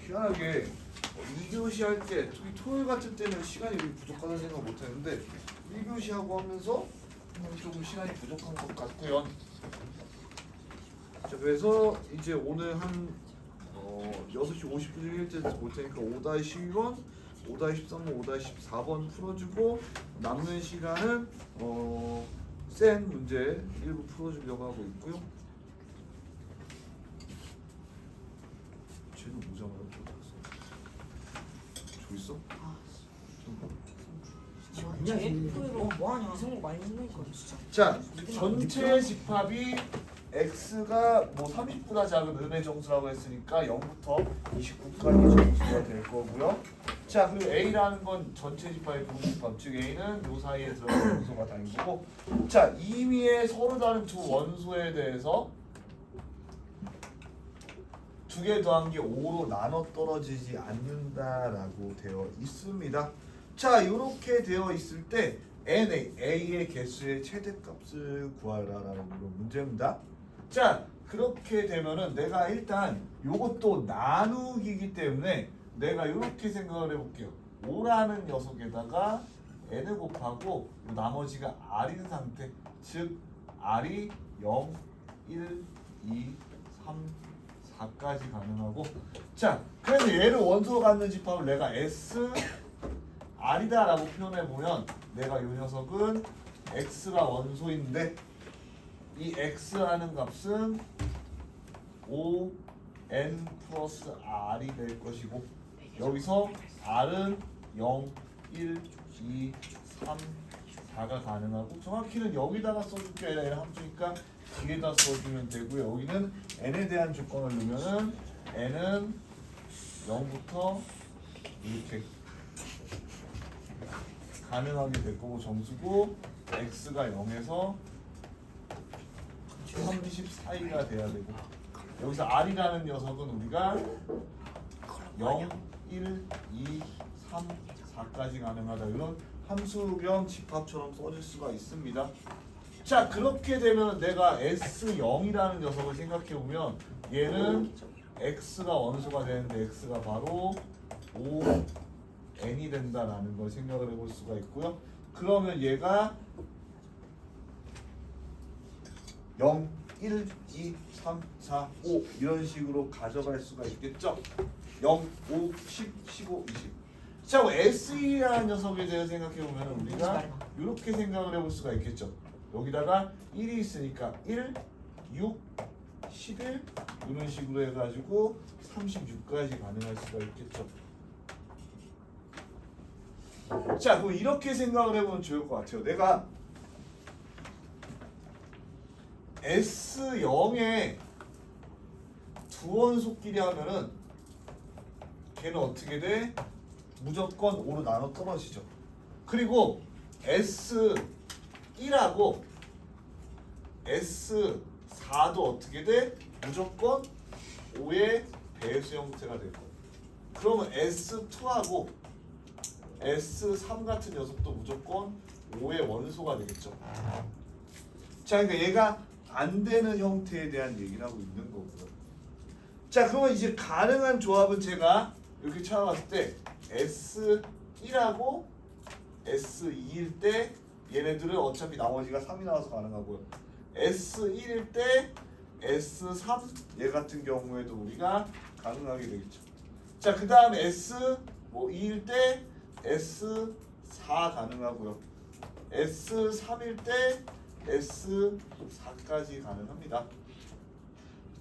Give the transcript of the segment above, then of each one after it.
희한하게 2교시 할 때 특히 토요일 같은 때는 시간이 우리 부족하다는 생각 못 했는데 1교시 하고 하면서 조금 시간이 부족한 것 같고요. 자, 그래서 이제 오늘 한 6시 50분 일 때 볼 테니까 5-12번, 5-13번, 5-14번 풀어주고 남는 시간은 센 문제 일부 풀어주려고 하고 있고요. 쟤는 오자마자 저 있어? 이거 뭐하냐? 이성공 많이 했으니까 진짜. 자, 전체 집합이 x가 뭐 30보다 작은 음의 정수라고 했으니까 0부터 29까지 정수가 될 거고요. 자, 그리고 a라는 건 전체 집합의 부분집합, 즉 a는 요 사이에 들어가는 원소가 다인 거고. 자, 임의의 서로 다른 두 원소에 대해서 두 개 더한 게 5로 나눠 떨어지지 않는다라고 되어 있습니다. 자, 이렇게 되어 있을 때 A의 개수의 최대값을 구하라라는 그런 문제입니다. 자, 그렇게 되면은 내가 일단 요것도 나누기이기 때문에 내가 이렇게 생각을 해볼게요. 5라는 녀석에다가 n을 곱하고 나머지가 r인 상태, 즉 r이 0, 1, 2, 3, 4까지 가능하고. 자, 그래서 얘를 원소로 갖는 집합을 내가 S R이다 라고 표현해 보면 내가 이 녀석은 X가 원소인데 이 X라는 값은 5N 플러스 R이 될 것이고 여기서 R은 0, 1, 2, 3, 4가 가능하고 정확히는 여기다가 써줄 게 아니라 얘를 함수니까 뒤에다 써주면 되고요. 여기는 n에 대한 조건을 넣으면은 n은 0부터 이렇게 가능하게 될 거고 점수고 x가 0에서 30 사이가 돼야 되고 여기서 r이라는 녀석은 우리가 0, 1, 2, 3, 4까지 가능하다 이런 함수변 집합처럼 써줄 수가 있습니다. 자, 그렇게 되면 내가 S0이라는 녀석을 생각해보면 얘는 X가 원소가 되는데 X가 바로 5N이 된다라는 걸 생각을 해볼 수가 있고요. 그러면 얘가 0, 1, 2, 3, 4, 5 이런 식으로 가져갈 수가 있겠죠. 0, 5, 10, 15, 20. 자, S2라는 녀석에 대해서 생각해보면 우리가 이렇게 생각을 해볼 수가 있겠죠. 여기다가 1이 있으니까 1, 6, 11 이런 식으로 해가지고 36까지 가능할 수가 있겠죠. 자, 그럼 이렇게 생각을 해보면 좋을 것 같아요. 내가 S0에 두 원소끼리 하면은 걔는 어떻게 돼? 무조건 5로 나눠 떨어지죠. 그리고 S1하고 S4도 어떻게 돼? 무조건 5의 배수 형태가 될 거예요. 그러면 S2하고 S3 같은 녀석도 무조건 5의 원소가 되겠죠. 자, 그러니까 얘가 안 되는 형태에 대한 얘기를 하고 있는 거고요. 자, 그러면 이제 가능한 조합은 제가 이렇게 찾아봤을 때 S1하고 S2일 때 얘네들은 어차피 나머지가 3이 나와서 가능하고요. S1일 때 S3 얘 같은 경우에도 우리가 가능하게 되겠죠. 자, 그 다음에 S2일 때 S4 가능하고요. S3일 때 S4까지 가능합니다.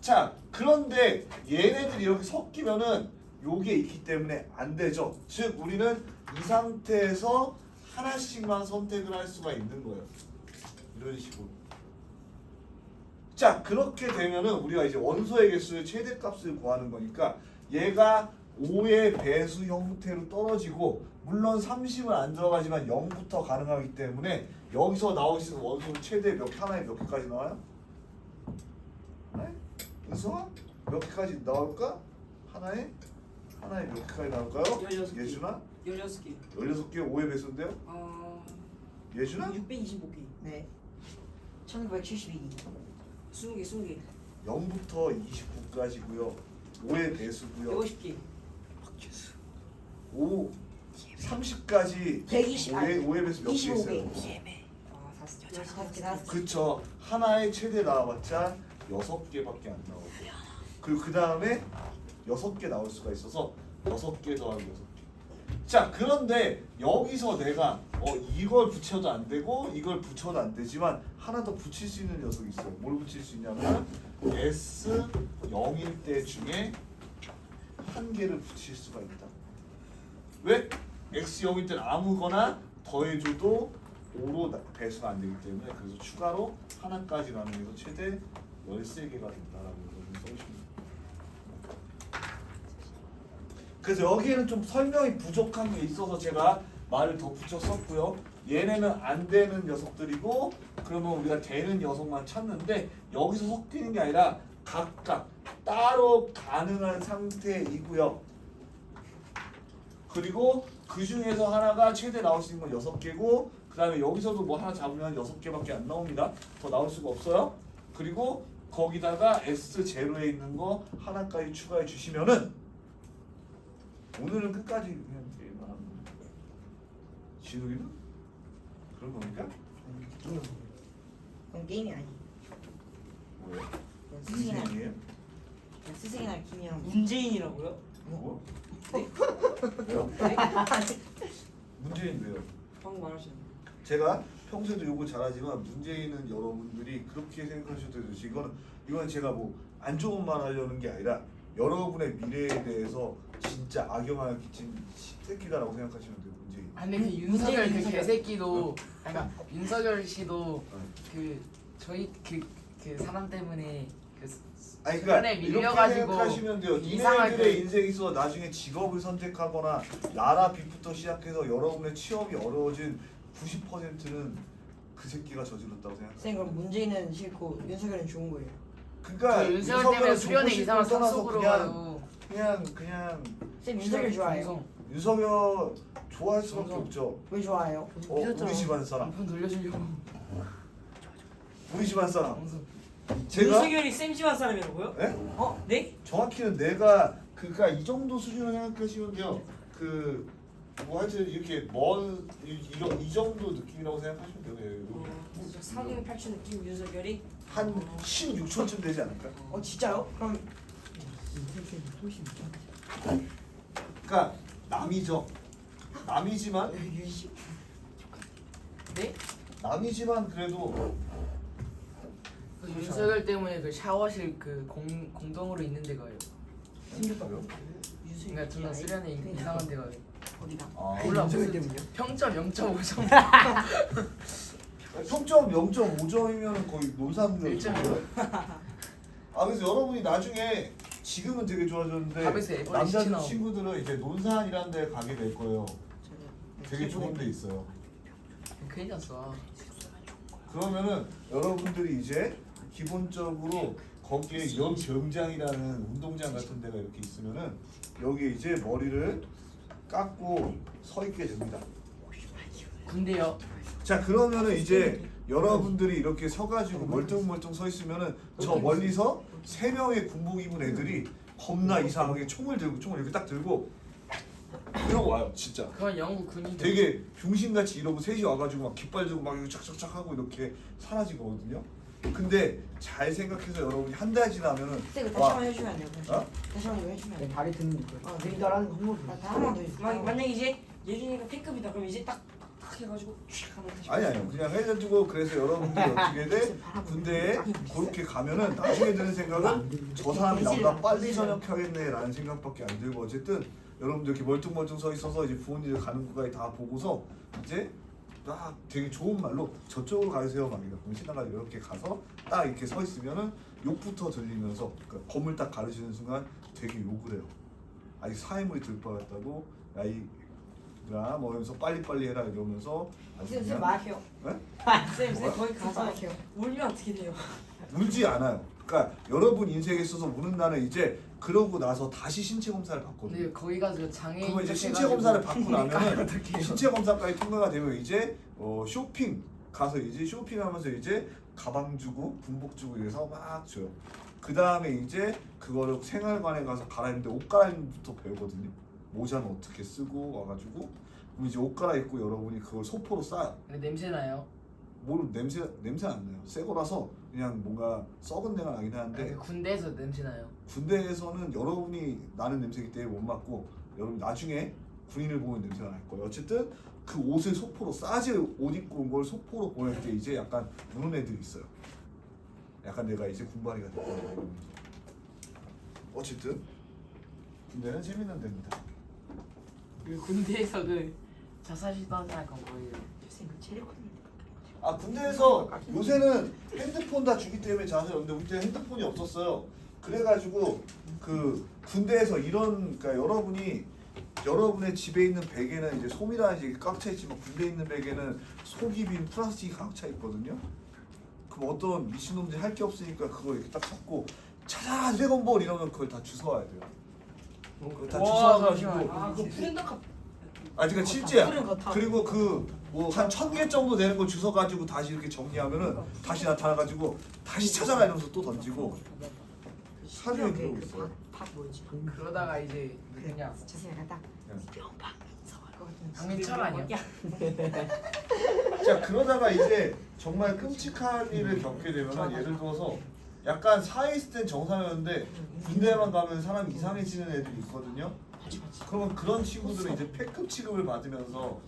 자, 그런데 얘네들이 이렇게 섞이면은 요게 있기 때문에 안 되죠. 즉 우리는 이 상태에서 하나씩만 선택을 할 수가 있는 거예요. 이런 식으로. 자, 그렇게 되면은 우리가 이제 원소의 개수의 최대값을 구하는 거니까 얘가 5의 배수 형태로 떨어지고 물론 30은 안 들어가지만 0부터 가능하기 때문에 여기서 나올 수 있는 원소는 최대 하나에 몇 개까지 나와요? 네? 은성아? 몇 개까지 나올까? 하나에 몇 개까지 나올까요? 16개. 예준아? 16개. 16개 5의 배수인데요? 예준아? 625개. 네. 1972. 20개. 0부터 29까지고요. 5의 배수고요. 150개. 30까지 120, 아니, 5의 배수 몇 개 있어요? 25개. 아, 여섯 개. 그쵸. 하나의 최대 나와봤자 6개밖에 안 나오고 그리고 그 다음에 6개 나올 수가 있어서 6개 더하기 6개. 자 그런데 여기서 내가 이걸 붙여도 안 되고 이걸 붙여도 안 되지만 하나 더 붙일 수 있는 녀석이 있어요. 뭘 붙일 수 있냐면 S 0일 때 중에 한 개를 붙일 수가 있다. 왜? X 0일 때는 아무거나 더해줘도 5로 배수가 안 되기 때문에 그래서 추가로 하나까지 나누면서 최대 13개가 된다라고 써주십니다. 그래서 여기에는 좀 설명이 부족한 게 있어서 제가 말을 더 붙여 썼고요. 얘네는 안 되는 녀석들이고 그러면 우리가 되는 녀석만 찾는데 여기서 섞이는 게 아니라 각각 따로 가능한 상태이고요. 그리고 그 중에서 하나가 최대 나올 수 있는 건 6개고 그 다음에 여기서도 뭐 하나 잡으면 6개밖에 안 나옵니다. 더 나올 수가 없어요. 그리고 거기다가 S0에 있는 거 하나까지 추가해 주시면은 오늘은 끝까지 그냥 게임만 합니다. 진욱이는? 그런 겁니까? 그럼 게임이 아니. 뭐예요? 스승이나 인생이에요? 스승이나 김이랑 문재인이라고요? 뭐? 네? 왜요? 네? 문재인 왜요? 방금 말하시는 제가 평소에도 욕을 잘하지만 문재인은 여러분들이 그렇게 생각하셔도 되죠. 이거는 제가 뭐 안 좋은 말 하려는 게 아니라 여러분의 미래에 대해서 진짜 악영향을 끼친 새끼다라고 생각하시면 돼요. 문재인. 아니 그 윤석열 그 윤석열. 개새끼도 그러니까 윤석열 씨도 어. 그 저희 그 사람 때문에 그 아니 주변에 그러니까 이렇게 밀려가지고 생각하시면 돼요. 이상하게 이네들의 인생에 있어 나중에 직업을 선택하거나 나라 빚부터 시작해서 여러분의 취업이 어려워진 90%는 그 새끼가 저질렀다고 생각해요. 쌤 그럼 문재인은 싫고 윤석열은 좋은 거예요. 그러니까 저 윤석열 때문에 수련회 좋고 이상한 싶고 떠나서 상속으로 그냥 가지고 쌤 윤석열 좋아해요. 정성. 윤석열 좋아할 수밖에 정성. 없죠. 왜 좋아해요? 우리 집안 사람. 남편 돌려주려고 우리 집안 사람. 정성. 제가 윤석열이 쌤 집안 사람이라고요? 네? 네? 정확히는 내가 그러니까 이 정도 수준으로 생각하시면 돼요. 그 뭐 하여튼 이렇게 이 정도 느낌이라고 생각하시면 돼요. 예, 사금 8천 느낌 윤석열이? 한 16초쯤 되지 않을까? 진짜요? 그럼 그러니까 남이죠. 남이지만 네? 남이지만 그래도 그 윤석열 때문에 그 샤워실 그 공동으로 있는 데가요. 생겼다고요? 그러니까 존나 수련회 이상한 데가 어디가? 아, 몰라 무슨 평점 0.5점 평점 0.5점이면 거의 논산물. 1.5. 아 그래서 여러분이 나중에 지금은 되게 좋아졌는데 밥에서 애벌레 남자 시치 나오고. 친구들은 이제 논산이라는 데 가게 될 거예요. 되게 좋은 데 있어요. 큰일 났어. 그러면은 여러분들이 이제 기본적으로 거기에 연병장이라는 운동장 같은 데가 이렇게 있으면은 여기 이제 머리를 깎고 서 있게 됩니다. 군대요. 자 그러면은 이제 여러분들이 이렇게 서가지고 멀뚱멀뚱 서 있으면은 저 멀리서 3명의 군복 입은 애들이 겁나 이상하게 총을 이렇게 딱 들고 이러고 와요 진짜. 그건 영국 군인데. 되게 병신같이 이러고 셋이 와가지고 막 깃발 들고 막 이렇게 착착착 하고 이렇게 사라지거든요. 근데 잘 생각해서 여러분이 한 달 지나면은 쌤 다시 한번 해주면 안 돼요? 어? 다시 한번 해주면 안 돼요? 다리 드는 거. 느리다라는 거 한번 더 해주세요. 만약에 이제 예준이가 B급이다 그럼 이제 딱 해가지고 촥 하면 다시 아니요 그냥 해가지고 그래서 여러분들이 어떻게 돼? 군대에 그렇게 가면은 나중에 드는 생각은 저 사람이 나보다 빨리 전역하겠네 라는 생각밖에 안 들고 어쨌든 여러분들 이렇게 멀뚱멀뚱 서 있어서 이제 부모님들 가는 거까지 다 보고서 이제 딱 되게 좋은 말로 저쪽으로 가세요 막 이렇게 신나가지고 이렇게 가서 딱 이렇게 서 있으면은 욕부터 들리면서 그러니까 검을 딱 가르치는 순간 되게 욕을 해요. 아직 사회물이 들 뻔했다고 야이 뭐 이러면서 빨리빨리 해라 이러면서 아주 쌤 그냥 말해요. 네? 쌤 거기 가서 말해요. 울면 어떻게 돼요? 울지 않아요. 그러니까 여러분 인생에 있어서 우는 날은 이제 그러고 나서 다시 신체 검사를 받거든요. 근데 거기 가서 장애인 그러면 이제 신체 해가지고 검사를 받고 나면은 어떡해요? 신체 검사까지 통과가 되면 이제 쇼핑 가서 이제 쇼핑하면서 이제 가방 주고 군복 주고 이래서 막 줘요. 그 다음에 이제 그거를 생활관에 가서 갈아입는데 옷 갈아입는부터 배우거든요. 모자는 어떻게 쓰고 와가지고 그럼 이제 옷 갈아입고 여러분이 그걸 소포로 싸요. 근데 냄새 나요? 뭘 냄새 안 나요. 새 거라서 그냥 뭔가 썩은 내가 나긴 하는데 군대에서 냄새 나요. 군대에서는 여러분이 나는 냄새기 때문에 못 맡고 여러분 나중에 군인을 보면 냄새가 날 거예요. 어쨌든 그 옷을 소포로 싸지 옷 입고 온 걸 소포로 보낼 때 이제 약간 우는 애들이 있어요. 약간 내가 이제 군발이가 됐다 이러면서. 어쨌든 군대는 재밌는 데입니다. 그 군대에서 그 자살 시도한다는 건 뭐예요? 선생님 체력하는데 아 군대에서 요새는 핸드폰 다 주기 때문에 자세였는데 우리 때 핸드폰이 없었어요. 그래가지고 그 군대에서 이런 그러니까 여러분의 집에 있는 베개는 이제 솜이라든지 꽉 차 있지만 군대에 있는 베개는 속이 빈 플라스틱이 꽉 차 있거든요. 그럼 어떤 미친놈들이 할 게 없으니까 그걸 이렇게 딱 잡고 찾아 드래곤볼 이러면 그걸 다 주워와야 돼요. 그걸 다 주워와가지고 그 프린터카 그러니까 실제야. 푸른 거 다. 그리고 그 뭐 한 1000개 정도 되는 걸 주워가지고 다시 이렇게 정리하면은 다시 나타나가지고 다시 찾아라 이러면서 또 던지고 사진에 그러고 있어요. 박 뭐지? 그러다가 이제 그냥 죄송해요 딱 장미철 아니야? 자 그러다가 이제 정말 끔찍한 일을 겪게 되면 예를 들어서 약간 사회 있을 땐 정상이었는데 군대만 가면 사람이 이상해지는 애들이 있거든요. 그러면 그런 친구들은 이제 패급 취급을 받으면서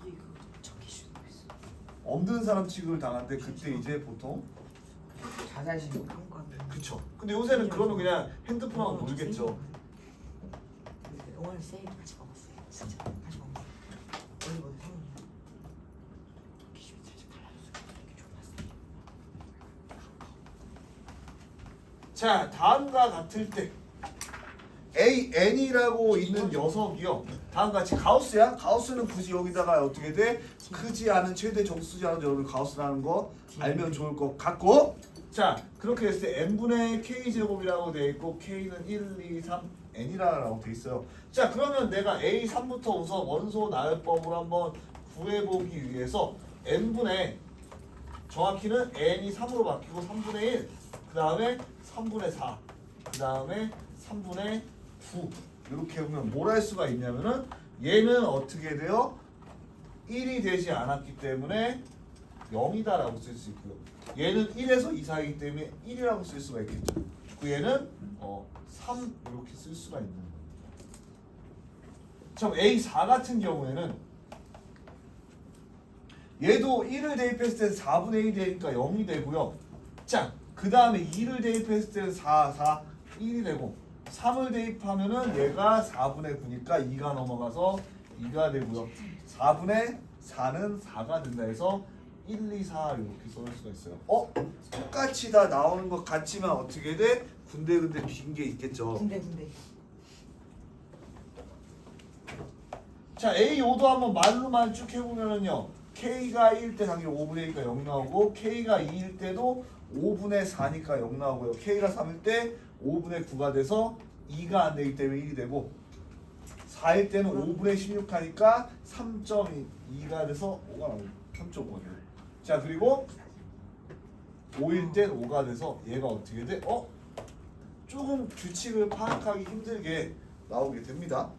없는 사람 취급을 당하는데 그때 이제 보통 자살 시도. 그쵸. 근데 요새는 그러면 그냥 핸드폰하고 놀겠죠. 오늘 세일 같이 먹었어요. 진짜 같이 먹었어요. 올리브오일 사모님. 기준이 살짝 달라졌어요. 되게 좋았어요. 자 다음과 같을 때 AN이라고 있는 녀석이요. 다음과 같이 가우스야. 가우스는 굳이 여기다가 어떻게 돼? 크지 않은 최대 정수지 않은 여러분 가우스라는 거 알면 좋을 것 같고 자 그렇게 했을 때 n분의 k제곱이라고 돼 있고 k는 1, 2, 3 n이라고 돼 있어요. 자 그러면 내가 a3부터 우선 원소 나열법으로 한번 구해보기 위해서 n분의 정확히는 n이 3으로 바뀌고 3분의 1, 그 다음에 3분의 4, 그 다음에 3분의 9 이렇게 보면 뭘 할 수가 있냐면은 얘는 어떻게 돼요? 1이 되지 않았기 때문에 0이다라고 쓸 수 있고요. 얘는 1에서 2 사이이기 때문에 1이라고 쓸 수가 있겠죠. 그 얘는 3 이렇게 쓸 수가 있는 거예요. 참 A4 같은 경우에는 얘도 1을 대입했을 때는 4분의 1이 되니까 0이 되고요. 자, 그 다음에 2를 대입했을 때는 4, 1이 되고 3을 대입하면은 얘가 4분의 9니까 2가 넘어가서 2가 되고요. 4분의 4는 4가 된다 해서 1, 2, 4 이렇게 써줄 수가 있어요. 똑같이 다 나오는 것 같지만 어떻게 돼? 근데 빈 게 있겠죠. 군대. 자 A5도 한번 말로만 쭉 해보면은요. K가 1일 때 당연히 5분의 1이니까 0 나오고 K가 2일 때도 5분의 4니까 0 나오고요. K가 3일 때 5분의 9가 돼서 2가 안 되기 때문에 1이 되고 4일 때는 5분의 16 하니까 3.2가 돼서 5가 나오고 3.5가 돼요. 자 그리고 5일 땐 5가 돼서 얘가 어떻게 돼? 조금 규칙을 파악하기 힘들게 나오게 됩니다.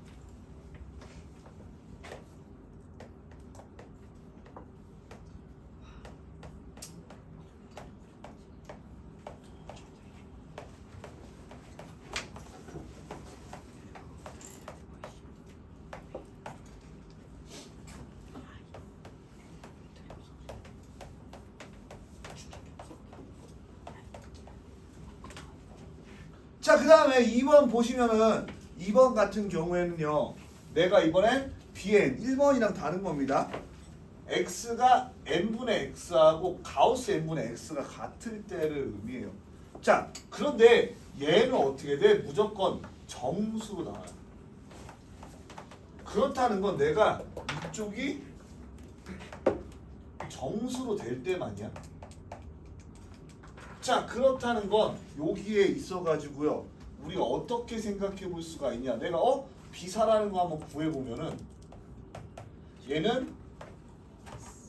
자, 그 다음에 2번 보시면은 2번 같은 경우에는요. 내가 이번엔 bn 1번이랑 다른 겁니다. x가 n분의 x하고 가우스 n분의 x가 같을 때를 의미해요. 자, 그런데 얘는 어떻게 돼? 무조건 정수로 나와요. 그렇다는 건 내가 이쪽이 정수로 될 때만이야. 자 그렇다는 건 여기에 있어가지고요 우리가 어떻게 생각해 볼 수가 있냐 내가 비사라는 거 한번 구해보면은 얘는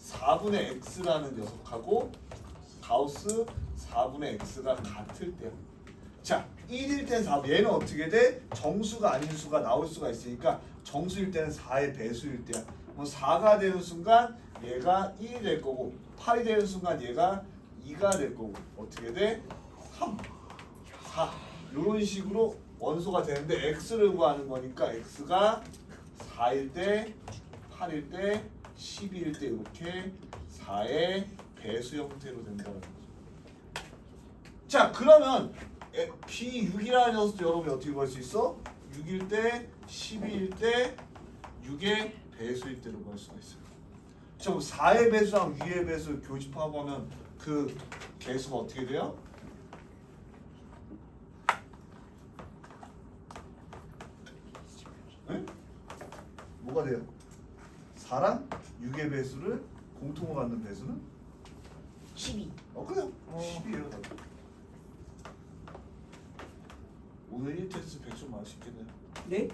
4분의 x라는 녀석하고 가우스 4분의 x가 같을 때야. 자 1일 땐 4. 얘는 어떻게 돼? 정수가 아닌 수가 나올 수가 있으니까 정수일 때는 4의 배수일 때야. 뭐 4가 되는 순간 얘가 1이 될 거고 8이 되는 순간 얘가 2가 될 거고 어떻게 돼? 3, 4 이런 식으로 원소가 되는데 x를 구하는 거니까 x가 4일 때, 8일 때, 12일 때 이렇게 4의 배수 형태로 된다는 거죠. 자 그러면 B6이라는 녀석도 여러분이 어떻게 구할 수 있어? 6일 때, 12일 때, 6의 배수일 때로 구할 수가 있어요. 자 그럼 4의 배수랑 6의 배수 교집합하면 그 개수가 어떻게 돼요? 네? 뭐가 돼요? 4랑 6의 배수를 공통으로 갖는 배수는? 12. 그래요. 10이에요. 오늘 1테스트 100점 맞으시겠네요. 네?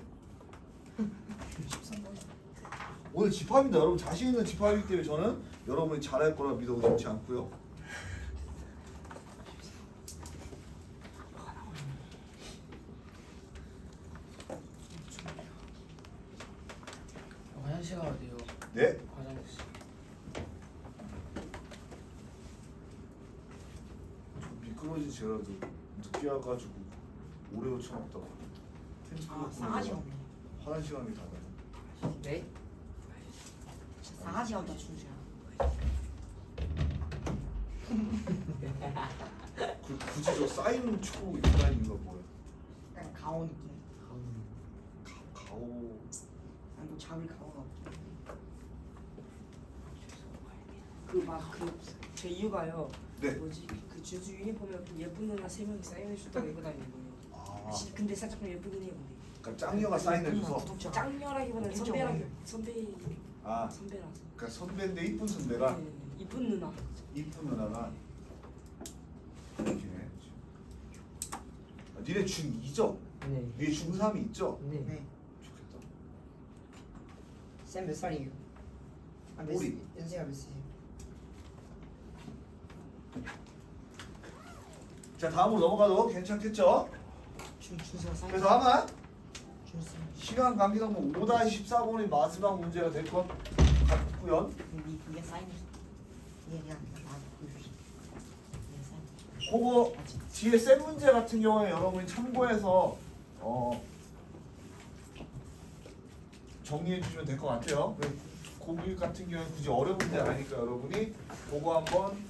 오늘 집합입니다. 여러분 자신 있는 집합이기 때문에 저는 여러분이 잘할 거라 믿어보지 않고요. 화장실 가야 돼요. 네. 화장실. 좀 미끄러진 제라도 늦게 와가지고 오래 놓쳐놨다가 아 싸가지 없네. 화장실 가는 게 다다. 네? 진짜 싸가지 없다 준수야. 굳이 저 사인 초 입는 이유가 뭐야? 약간 가오 느낌. 가오. 아니 뭐 잡을 가오가 없어. 그막그제 이유가요. 네. 뭐지 그 준수 유니폼에 예쁜 누나 3명이 사인해줬다고 입고 다니는 거예요. 아, 근데 살짝 좀 예쁘긴 해요. 그러니까 짱녀가 사인해줘서. 짱녀라기보다는 선배라서. 아, 그러니까 선배인데 이쁜 선배가 네, 이쁜 누나. 이쁜 누나가 이렇게. 니네 중2죠? 네. 니네 중3이 있죠? 네. 네. 좋겠다. 쌤 몇 살이에요? 아, 우리. 연세가 몇 살이에요? 자 다음으로 넘어가도 괜찮겠죠? 준수가 사인. 그래서 아마 준수. 시간 관계상 뭐 5-14번이 마지막 문제가 될 것 같고요. 이게 사인. 이게 그냥 나 보여주시. 이게 사인. 그거 뒤에 센 문제 같은 경우에 여러분이 참고해서 정리해 주시면 될 것 같아요. 고기 같은 경우는 굳이 어려운 문제 아니니까 여러분이 그거 한번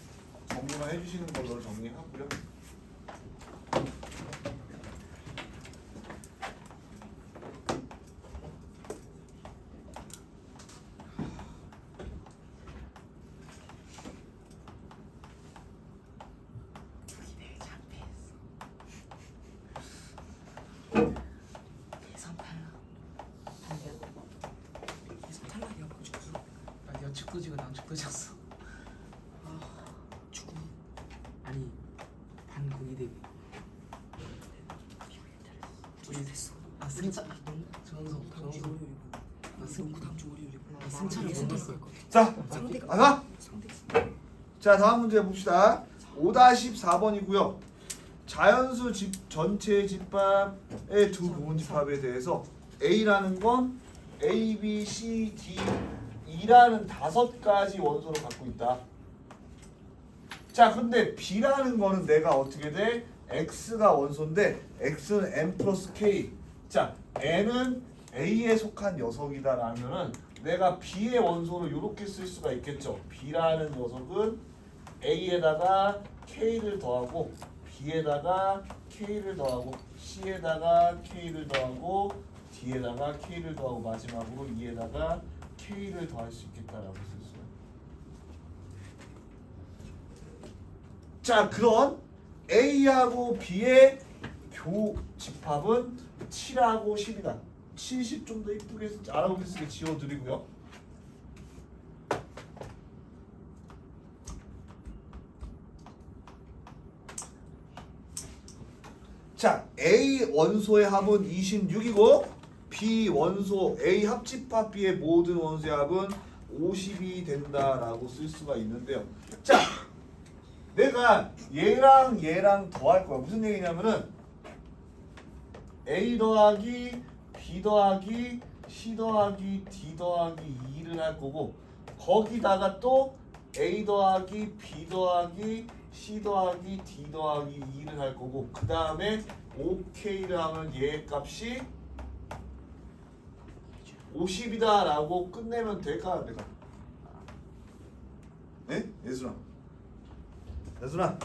정리만 해주시는 걸로 정리하고요. 나 여축도 지고 남축도 졌어. 축구. 아니 반고기 대비. 우리 아 승차 정성. 나 승차를 못 넣었어. 자, 하나. 자 다음 문제 봅시다. 5-14번이고요. 자연수 전체 집합의 두 부분 집합에 대해서 A라는 건 A, B, C, D, E라는 5가지 원소를 갖고 있다. 자 근데 B라는 거는 내가 어떻게 돼? X가 원소인데 X는 N 플러스 K. 자 N은 A에 속한 녀석이다 라면은 내가 B의 원소를 이렇게 쓸 수가 있겠죠. B라는 녀석은 A에다가 K를 더하고 B에다가 K를 더하고 C에다가 K를 더하고 D에다가 K를 더하고 마지막으로 E에다가 K를 더할 수 있겠다라고 썼어요. 자 그런 A하고 B의 교집합은 7하고 10이다. 70 좀 더 이쁘게 알아보겠습니다. 지워드리고요. 자 A 원소의 합은 26이고 B 원소 A 합집합 B의 모든 원소의 합은 50이 된다라고 쓸 수가 있는데요. 자 내가 얘랑 얘랑 더할 거야. 무슨 얘기냐면은 A 더하기 B 더하기 C 더하기 D 더하기 2를 할 거고 거기다가 또 A 더하기 B 더하기 C 더하기 D 더하기 2를 할 거고 그 다음에 OK를 하면 얘의 값이 50이다 라고 끝내면 될까 안 될까? 네? 예순아 예순아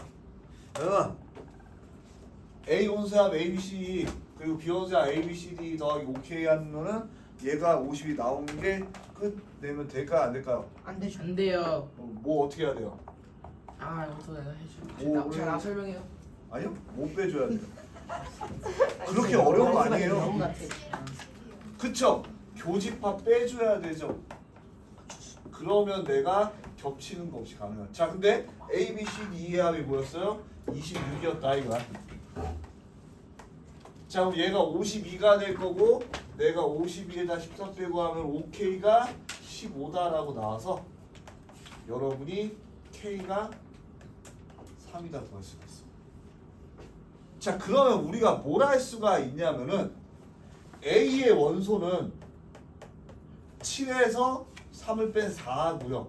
A 원수합 ABC 그리고 B 원수합 ABCD 더하기 OK 하면은 얘가 50이 나오는 게 끝내면 될까요 안 될까요? 안 되죠. 안 돼요. 뭐 어떻게 해야 돼요? 아 이것도 내가 해줘. 오, 나 설명해요. 아니요 못 빼줘야 돼요. 그렇게 어려운 거 아니에요. 너무 같아. 그쵸? 교집합 빼줘야 되죠. 그러면 내가 겹치는 거 없이 가능한. 자 근데 A, B, C, D, E의 합이 뭐였어요? 26이었다 이거야. 자 그럼 얘가 52가 될 거고 내가 52에다 14 빼고 하면 OK가 15다라고 나와서 여러분이 K가 3이다 구할 수가 있어. 자 그러면 우리가 뭘 할 수가 있냐면은 A의 원소는 7에서 3을 뺀 4고요.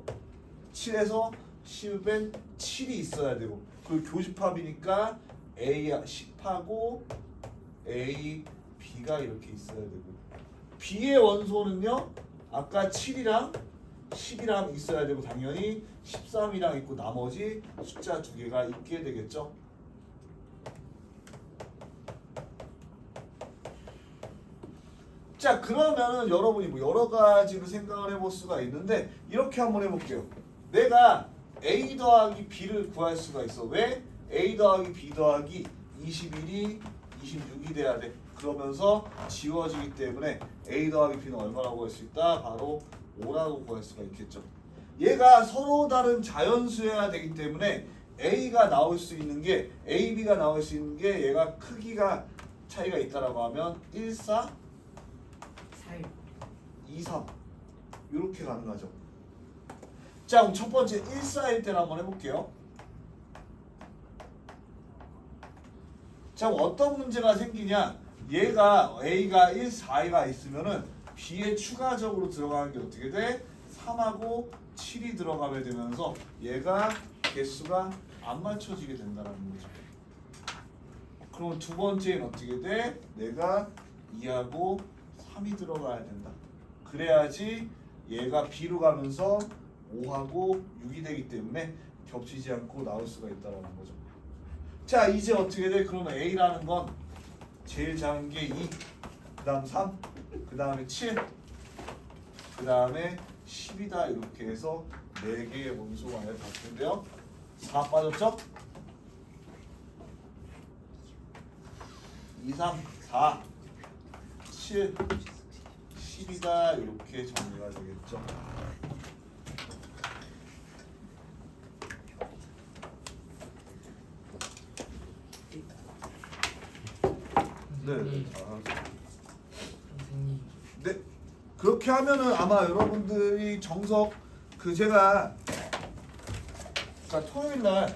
7에서 10을 뺀 7이 있어야 되고 그리고 교집합이니까 A 10하고 A, B가 이렇게 있어야 되고 B의 원소는요 아까 7이랑 10이랑 있어야 되고 당연히 13이랑 있고 나머지 숫자 2개가 있게 되겠죠. 자 그러면은 여러분이 뭐 여러 가지로 생각을 해볼 수가 있는데 이렇게 한번 해볼게요. 내가 A 더하기 B를 구할 수가 있어. 왜? A 더하기 B 더하기 21이 26이 돼야 돼. 그러면서 지워지기 때문에 A 더하기 B는 얼마라고 할 수 있다? 바로 5라고 구할 수가 있겠죠. 얘가 서로 다른 자연수여야 되기 때문에 A가 나올 수 있는 게 A, B가 나올 수 있는 게 얘가 크기가 차이가 있다라고 하면 1, 4, 2, 3 이렇게 가능하죠. 자 그럼 첫 번째 1, 4일 때를 한번 해볼게요. 자 그럼 어떤 문제가 생기냐 얘가 A가 1, 4가 있으면은 B에 추가적으로 들어가는 게 어떻게 돼? 3하고 7이 들어가게 되면서 얘가 개수가 안 맞춰지게 된다는 거죠. 그럼 두 번째는 어떻게 돼? 내가 2하고 3이 들어가야 된다. 그래야지 얘가 B로 가면서 5하고 6이 되기 때문에 겹치지 않고 나올 수가 있다는 거죠. 자 이제 어떻게 돼? 그러면 A라는 건 제일 작은 게 2, 그 다음 3, 그 다음에 7, 그 다음에 10이다 이렇게 해서 4개의 원소가 아니라 다 텐데요. 4 빠졌죠? 2, 3, 4, 7, 10이다 이렇게 정리가 되겠죠. 네. 선생님. 네. 그렇게 하면은 아마 여러분들이 정석 그 제가 토요일 날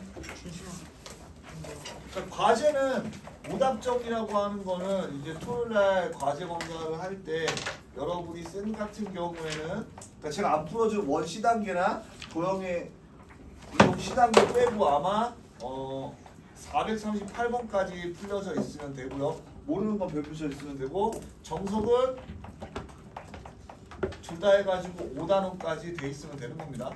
과제는 오답정이라고 하는 거는 이제 토요일 날 과제 검사를 할 때 여러분이 쌤 같은 경우에는 그러니까 제가 안 풀어준 원 C단계나 도형의 이동 C단계 빼고 아마 438번까지 풀려져 있으면 되고요. 모르는 건 별표쳐 있으면 되고 정석은 둘 다 해가지고 5단원까지 돼 있으면 되는 겁니다.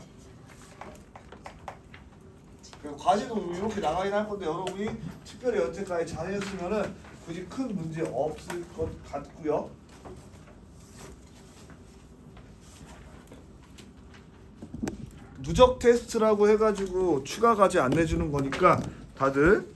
과제도 이렇게 나가긴 할 건데 여러분이 특별히 여태까지 잘했으면은 굳이 큰 문제 없을 것 같고요. 누적 테스트라고 해가지고 추가 과제 안 내주는 거니까 다들